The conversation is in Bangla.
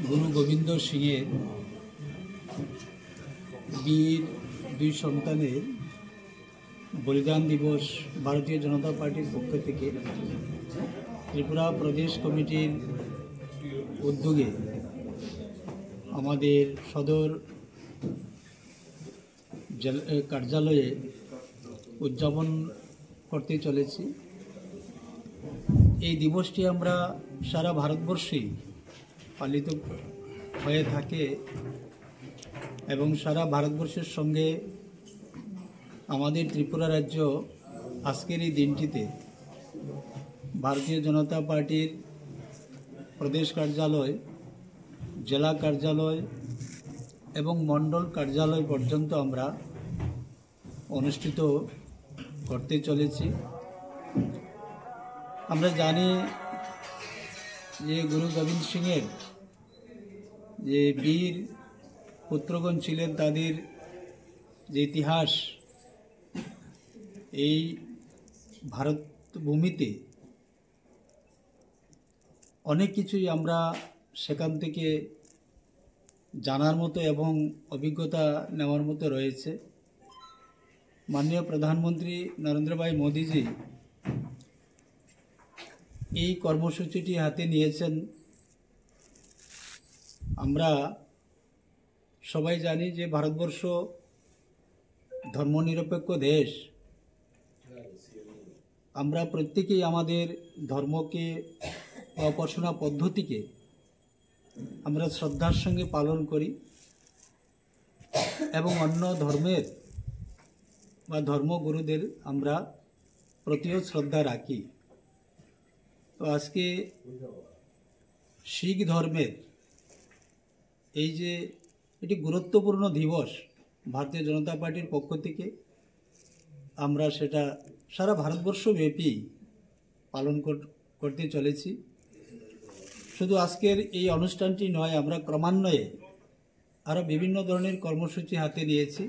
গুরু গোবিন্দ সিংয়ের বীর দুই সন্তানের বলিদান দিবস ভারতীয় জনতা পার্টির পক্ষ থেকে ত্রিপুরা প্রদেশ কমিটির উদ্যোগে আমাদের সদর কার্যালয়ে উদযাপন করতে চলেছি। এই দিবসটি আমরা সারা ভারতবর্ষেই পালিত হয়ে থাকে এবং সারা ভারতবর্ষের সঙ্গে আমাদের ত্রিপুরা রাজ্য আজকের এই দিনটিতে ভারতীয় জনতা পার্টির প্রদেশ কার্যালয়, জেলা কার্যালয় এবং মণ্ডল কার্যালয় পর্যন্ত আমরা অনুষ্ঠিত করতে চলেছি। আমরা জানি যে গুরু গোবিন্দ সিংয়ের যে বীর পুত্রগণ ছিলেন, তাদের যে ইতিহাস এই ভারত ভূমিতে অনেক কিছুই আমরা সেখান থেকে জানার মতো এবং অভিজ্ঞতা নেওয়ার মতো রয়েছে। মাননীয় প্রধানমন্ত্রী নরেন্দ্র ভাই মোদীজি এই কর্মসূচিটি হাতে নিয়েছেন। আমরা সবাই জানি যে ভারতবর্ষ ধর্মনিরপেক্ষ দেশ। আমরা প্রত্যেকেই আমাদের ধর্মকে বা উপাসনা পদ্ধতিকে আমরা শ্রদ্ধার সঙ্গে পালন করি এবং অন্য ধর্মের বা ধর্মগুরুদের আমরা প্রতিও শ্রদ্ধা রাখি। তো আজকে শিখ ধর্মের এই যে এটি গুরুত্বপূর্ণ দিবস ভারতীয় জনতা পার্টির পক্ষ থেকে আমরা সেটা সারা ভারতবর্ষব্যাপী পালন করতে চলেছি। শুধু আজকের এই অনুষ্ঠানটি নয়, আমরা ক্রমান্বয়ে আরও বিভিন্ন ধরনের কর্মসূচি হাতে নিয়েছি।